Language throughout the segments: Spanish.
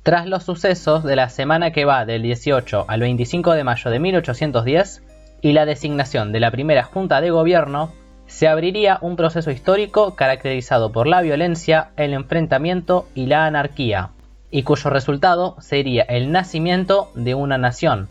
Tras los sucesos de la semana que va del 18 al 25 de mayo de 1810 y la designación de la primera Junta de Gobierno, se abriría un proceso histórico caracterizado por la violencia, el enfrentamiento y la anarquía, y cuyo resultado sería el nacimiento de una nación.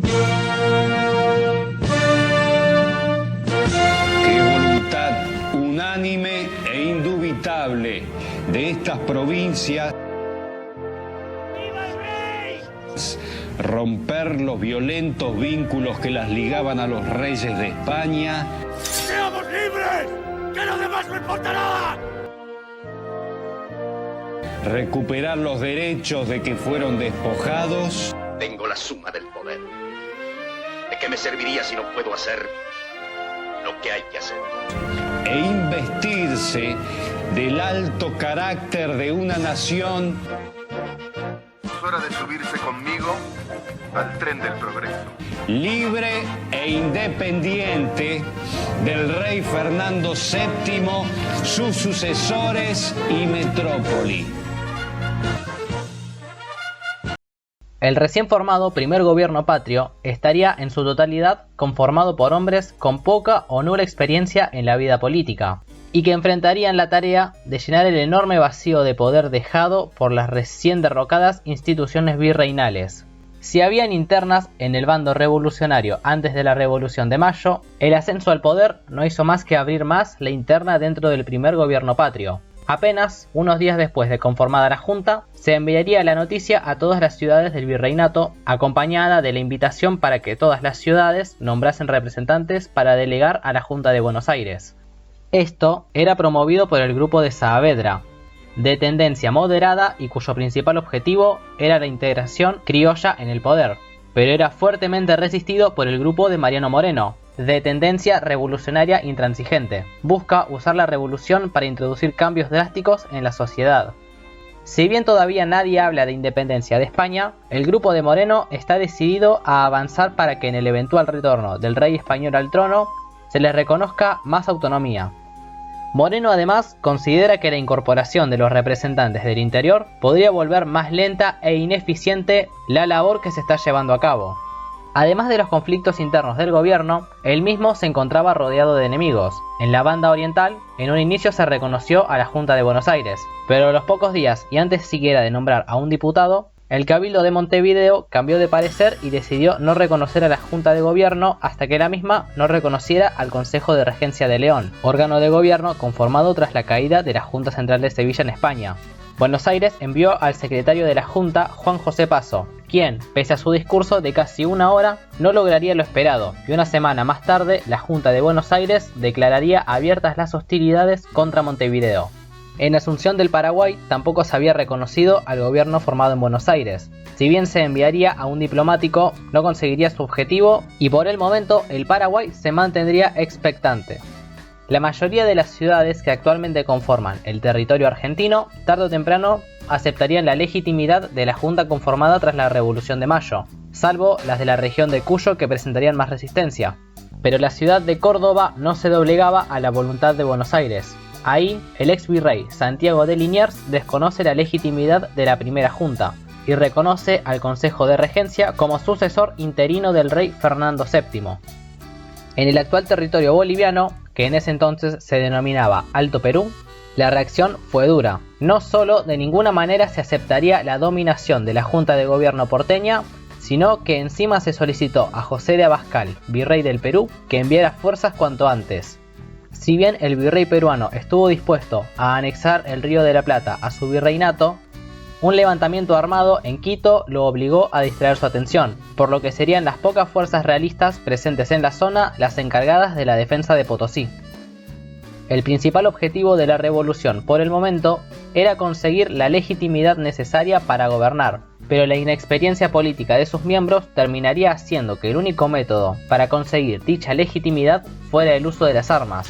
Qué voluntad unánime e indubitable de estas provincias romper los violentos vínculos que las ligaban a los reyes de España. ¡Seamos libres! ¡Que lo demás no importa nada! Recuperar los derechos de que fueron despojados. Tengo la suma del poder. ¿De qué me serviría si no puedo hacer lo que hay que hacer? E investirse del alto carácter de una nación. Es hora de subirse conmigo al tren del progreso. Libre e independiente del rey Fernando VII, sus sucesores y metrópoli. El recién formado primer gobierno patrio estaría en su totalidad conformado por hombres con poca o nula experiencia en la vida política, y que enfrentarían la tarea de llenar el enorme vacío de poder dejado por las recién derrocadas instituciones virreinales. Si habían internas en el bando revolucionario antes de la Revolución de Mayo, el ascenso al poder no hizo más que abrir más la interna dentro del primer gobierno patrio. Apenas unos días después de conformada la Junta, se enviaría la noticia a todas las ciudades del virreinato, acompañada de la invitación para que todas las ciudades nombrasen representantes para delegar a la Junta de Buenos Aires. Esto era promovido por el grupo de Saavedra, de tendencia moderada y cuyo principal objetivo era la integración criolla en el poder, pero era fuertemente resistido por el grupo de Mariano Moreno, de tendencia revolucionaria intransigente. Busca usar la revolución para introducir cambios drásticos en la sociedad. Si bien todavía nadie habla de independencia de España, el grupo de Moreno está decidido a avanzar para que en el eventual retorno del rey español al trono se les reconozca más autonomía. Moreno además considera que la incorporación de los representantes del interior podría volver más lenta e ineficiente la labor que se está llevando a cabo. Además de los conflictos internos del gobierno, él mismo se encontraba rodeado de enemigos. En la banda oriental, en un inicio se reconoció a la Junta de Buenos Aires, pero a los pocos días y antes siquiera de nombrar a un diputado, el Cabildo de Montevideo cambió de parecer y decidió no reconocer a la Junta de Gobierno hasta que la misma no reconociera al Consejo de Regencia de León, órgano de gobierno conformado tras la caída de la Junta Central de Sevilla en España. Buenos Aires envió al secretario de la Junta, Juan José Paso, quien, pese a su discurso de casi una hora, no lograría lo esperado, y una semana más tarde la Junta de Buenos Aires declararía abiertas las hostilidades contra Montevideo. En Asunción del Paraguay tampoco se había reconocido al gobierno formado en Buenos Aires. Si bien se enviaría a un diplomático, no conseguiría su objetivo y por el momento el Paraguay se mantendría expectante. La mayoría de las ciudades que actualmente conforman el territorio argentino, tarde o temprano, aceptarían la legitimidad de la Junta conformada tras la Revolución de Mayo, salvo las de la región de Cuyo que presentarían más resistencia. Pero la ciudad de Córdoba no se doblegaba a la voluntad de Buenos Aires. Ahí, el ex virrey Santiago de Liniers desconoce la legitimidad de la primera Junta y reconoce al Consejo de Regencia como sucesor interino del rey Fernando VII. En el actual territorio boliviano, que en ese entonces se denominaba Alto Perú, la reacción fue dura. No solo de ninguna manera se aceptaría la dominación de la Junta de Gobierno porteña, sino que encima se solicitó a José de Abascal, virrey del Perú, que enviara fuerzas cuanto antes. Si bien el virrey peruano estuvo dispuesto a anexar el Río de la Plata a su virreinato, un levantamiento armado en Quito lo obligó a distraer su atención, por lo que serían las pocas fuerzas realistas presentes en la zona las encargadas de la defensa de Potosí. El principal objetivo de la revolución por el momento era conseguir la legitimidad necesaria para gobernar, pero la inexperiencia política de sus miembros terminaría haciendo que el único método para conseguir dicha legitimidad fuera el uso de las armas.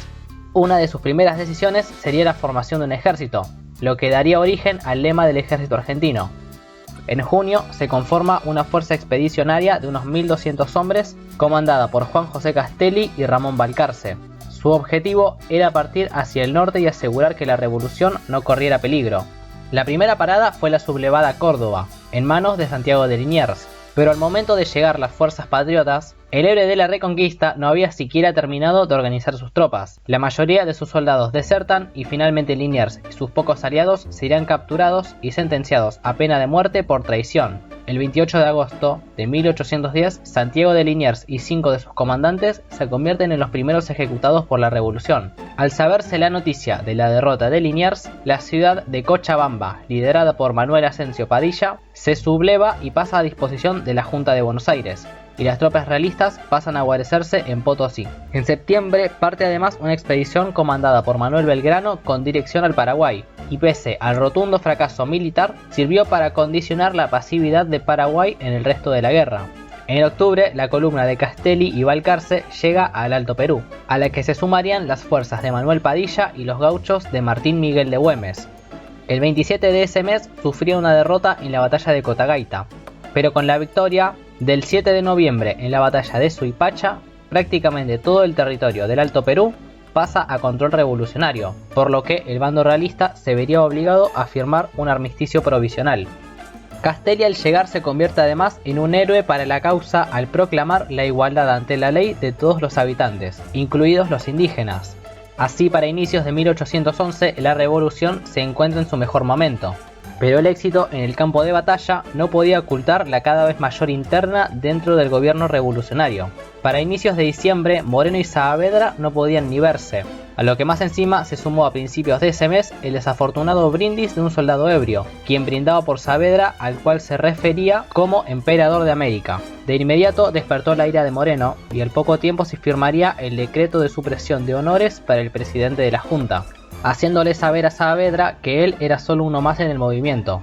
Una de sus primeras decisiones sería la formación de un ejército, lo que daría origen al lema del ejército argentino. En junio se conforma una fuerza expedicionaria de unos 1200 hombres, comandada por Juan José Castelli y Ramón Balcarce. Su objetivo era partir hacia el norte y asegurar que la revolución no corriera peligro. La primera parada fue la sublevada Córdoba, en manos de Santiago de Liniers, pero al momento de llegar las fuerzas patriotas, el héroe de la Reconquista no había siquiera terminado de organizar sus tropas. La mayoría de sus soldados desertan y finalmente Liniers y sus pocos aliados serían capturados y sentenciados a pena de muerte por traición. El 28 de agosto de 1810, Santiago de Liniers y 5 de sus comandantes se convierten en los primeros ejecutados por la revolución. Al saberse la noticia de la derrota de Liniers, la ciudad de Cochabamba, liderada por Manuel Asencio Padilla, se subleva y pasa a disposición de la Junta de Buenos Aires, y las tropas realistas pasan a guarecerse en Potosí. En septiembre parte además una expedición comandada por Manuel Belgrano con dirección al Paraguay, y pese al rotundo fracaso militar, sirvió para condicionar la pasividad de Paraguay en el resto de la guerra. En octubre, la columna de Castelli y Balcarce llega al Alto Perú, a la que se sumarían las fuerzas de Manuel Padilla y los gauchos de Martín Miguel de Güemes. El 27 de ese mes sufrió una derrota en la batalla de Cotagaita, pero con la victoria del 7 de noviembre en la batalla de Suipacha, prácticamente todo el territorio del Alto Perú pasa a control revolucionario, por lo que el bando realista se vería obligado a firmar un armisticio provisional. Castelli al llegar se convierte además en un héroe para la causa al proclamar la igualdad ante la ley de todos los habitantes, incluidos los indígenas. Así, para inicios de 1811 la revolución se encuentra en su mejor momento, pero el éxito en el campo de batalla no podía ocultar la cada vez mayor interna dentro del gobierno revolucionario. Para inicios de diciembre, Moreno y Saavedra no podían ni verse, a lo que más encima se sumó a principios de ese mes el desafortunado brindis de un soldado ebrio, quien brindaba por Saavedra, al cual se refería como Emperador de América. De inmediato despertó la ira de Moreno, y al poco tiempo se firmaría el decreto de supresión de honores para el presidente de la Junta, haciéndole saber a Saavedra que él era solo uno más en el movimiento.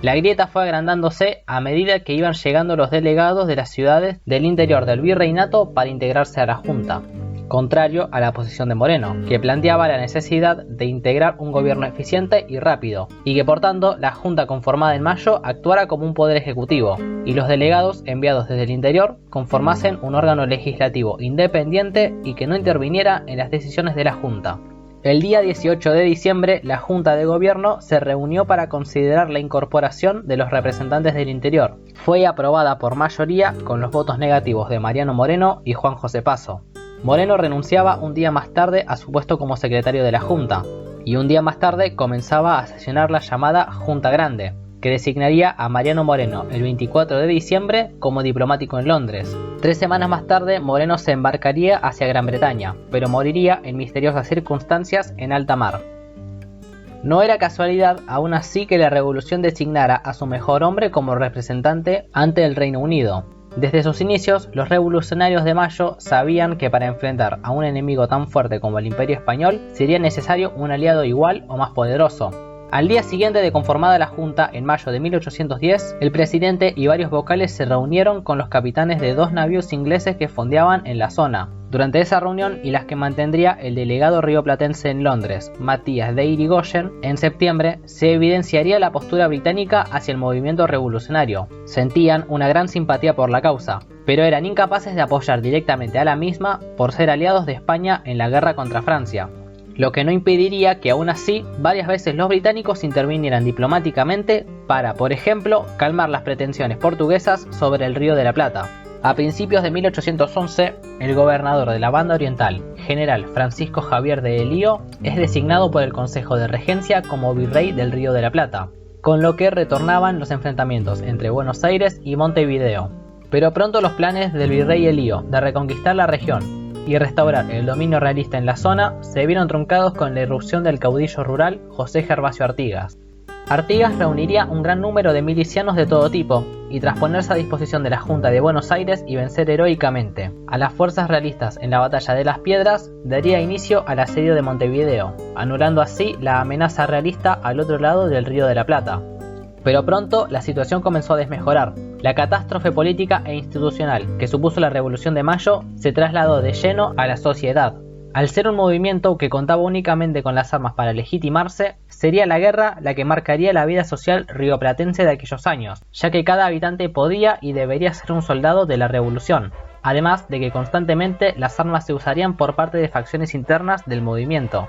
La grieta fue agrandándose a medida que iban llegando los delegados de las ciudades del interior del virreinato para integrarse a la Junta, contrario a la posición de Moreno, que planteaba la necesidad de integrar un gobierno eficiente y rápido, y que por tanto la Junta conformada en mayo actuara como un poder ejecutivo, y los delegados enviados desde el interior conformasen un órgano legislativo independiente y que no interviniera en las decisiones de la Junta. El día 18 de diciembre, la Junta de Gobierno se reunió para considerar la incorporación de los representantes del interior. Fue aprobada por mayoría con los votos negativos de Mariano Moreno y Juan José Paso. Moreno renunciaba un día más tarde a su puesto como secretario de la Junta, y un día más tarde comenzaba a sesionar la llamada Junta Grande, que designaría a Mariano Moreno el 24 de diciembre como diplomático en Londres. 3 semanas más tarde, Moreno se embarcaría hacia Gran Bretaña, pero moriría en misteriosas circunstancias en alta mar. No era casualidad, aún así, que la revolución designara a su mejor hombre como representante ante el Reino Unido. Desde sus inicios, los revolucionarios de Mayo sabían que para enfrentar a un enemigo tan fuerte como el Imperio Español sería necesario un aliado igual o más poderoso. Al día siguiente de conformada la Junta, en mayo de 1810, el presidente y varios vocales se reunieron con los capitanes de 2 navíos ingleses que fondeaban en la zona. Durante esa reunión y las que mantendría el delegado rioplatense en Londres, Matías de Irigoyen, en septiembre se evidenciaría la postura británica hacia el movimiento revolucionario. Sentían una gran simpatía por la causa, pero eran incapaces de apoyar directamente a la misma por ser aliados de España en la guerra contra Francia, lo que no impediría que aún así varias veces los británicos intervinieran diplomáticamente para, por ejemplo, calmar las pretensiones portuguesas sobre el Río de la Plata. A principios de 1811, el gobernador de la Banda Oriental, general Francisco Javier de Elío, es designado por el Consejo de Regencia como virrey del Río de la Plata, con lo que retornaban los enfrentamientos entre Buenos Aires y Montevideo. Pero pronto los planes del virrey Elío de reconquistar la región y restaurar el dominio realista en la zona se vieron truncados con la irrupción del caudillo rural José Gervasio Artigas. Artigas reuniría un gran número de milicianos de todo tipo, y tras ponerse a disposición de la Junta de Buenos Aires y vencer heroicamente a las fuerzas realistas en la Batalla de las Piedras, daría inicio al asedio de Montevideo, anulando así la amenaza realista al otro lado del Río de la Plata. Pero pronto la situación comenzó a desmejorar. La catástrofe política e institucional que supuso la Revolución de Mayo se trasladó de lleno a la sociedad. Al ser un movimiento que contaba únicamente con las armas para legitimarse, sería la guerra la que marcaría la vida social rioplatense de aquellos años, ya que cada habitante podía y debería ser un soldado de la revolución, además de que constantemente las armas se usarían por parte de facciones internas del movimiento.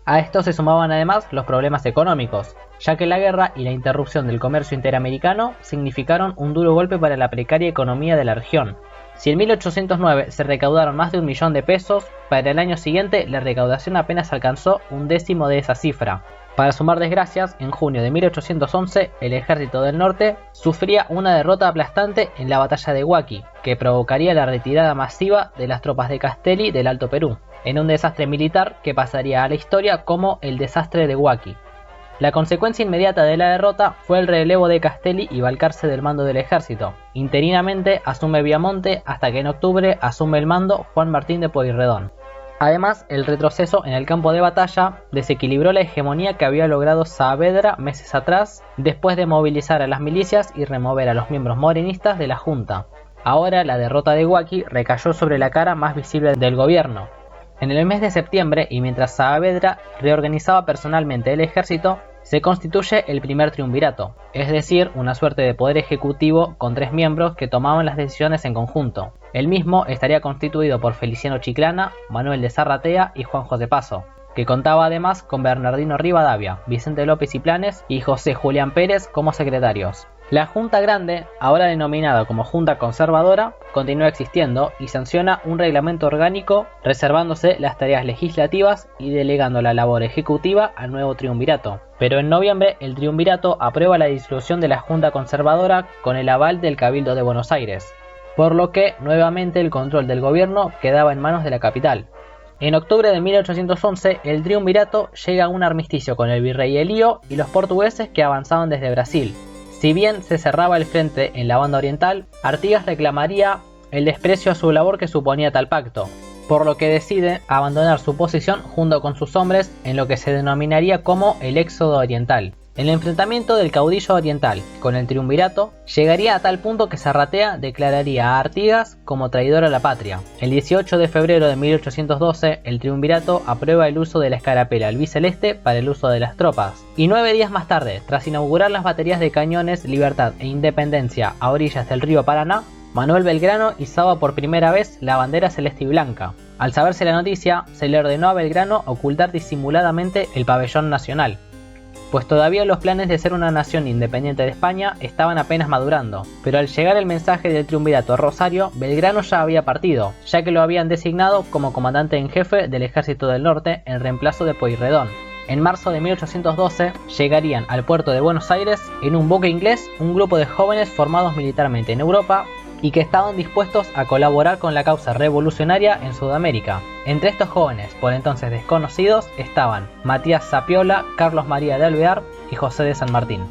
A esto se sumaban además los problemas económicos, ya que la guerra y la interrupción del comercio interamericano significaron un duro golpe para la precaria economía de la región. Si en 1809 se recaudaron más de 1 millón de pesos, para el año siguiente la recaudación apenas alcanzó 1/10 de esa cifra. Para sumar desgracias, en junio de 1811 el ejército del norte sufría una derrota aplastante en la batalla de Huaqui, que provocaría la retirada masiva de las tropas de Castelli del Alto Perú, en un desastre militar que pasaría a la historia como el desastre de Huaqui. La consecuencia inmediata de la derrota fue el relevo de Castelli y Balcarce del mando del ejército. Interinamente asume Viamonte hasta que en octubre asume el mando Juan Martín de Pueyrredón. Además, el retroceso en el campo de batalla desequilibró la hegemonía que había logrado Saavedra meses atrás, después de movilizar a las milicias y remover a los miembros morenistas de la Junta. Ahora la derrota de Huaqui recayó sobre la cara más visible del gobierno. En el mes de septiembre, y mientras Saavedra reorganizaba personalmente el ejército, se constituye el primer triunvirato, es decir, una suerte de poder ejecutivo con 3 miembros que tomaban las decisiones en conjunto. El mismo estaría constituido por Feliciano Chiclana, Manuel de Zarratea y Juan José Paso, que contaba además con Bernardino Rivadavia, Vicente López y Planes y José Julián Pérez como secretarios. La Junta Grande, ahora denominada como Junta Conservadora, continúa existiendo y sanciona un reglamento orgánico reservándose las tareas legislativas y delegando la labor ejecutiva al nuevo triunvirato. Pero en noviembre el triunvirato aprueba la disolución de la Junta Conservadora con el aval del Cabildo de Buenos Aires, por lo que nuevamente el control del gobierno quedaba en manos de la capital. En octubre de 1811 el triunvirato llega a un armisticio con el virrey Elío y los portugueses que avanzaban desde Brasil. Si bien se cerraba el frente en la banda oriental, Artigas reclamaría el desprecio a su labor que suponía tal pacto, por lo que decide abandonar su posición junto con sus hombres en lo que se denominaría como el Éxodo Oriental. El enfrentamiento del caudillo oriental con el triunvirato llegaría a tal punto que Zarratea declararía a Artigas como traidor a la patria. El 18 de febrero de 1812, el triunvirato aprueba el uso de la escarapela albiceleste para el uso de las tropas. Y 9 días más tarde, tras inaugurar las baterías de cañones Libertad e Independencia a orillas del río Paraná, Manuel Belgrano izaba por primera vez la bandera celeste y blanca. Al saberse la noticia, se le ordenó a Belgrano ocultar disimuladamente el pabellón nacional, pues todavía los planes de ser una nación independiente de España estaban apenas madurando, pero al llegar el mensaje del triunvirato a Rosario, Belgrano ya había partido, ya que lo habían designado como comandante en jefe del Ejército del Norte en reemplazo de Pueyrredón. En marzo de 1812 llegarían al puerto de Buenos Aires en un buque inglés un grupo de jóvenes formados militarmente en Europa y que estaban dispuestos a colaborar con la causa revolucionaria en Sudamérica. Entre estos jóvenes, por entonces desconocidos, estaban Matías Zapiola, Carlos María de Alvear y José de San Martín.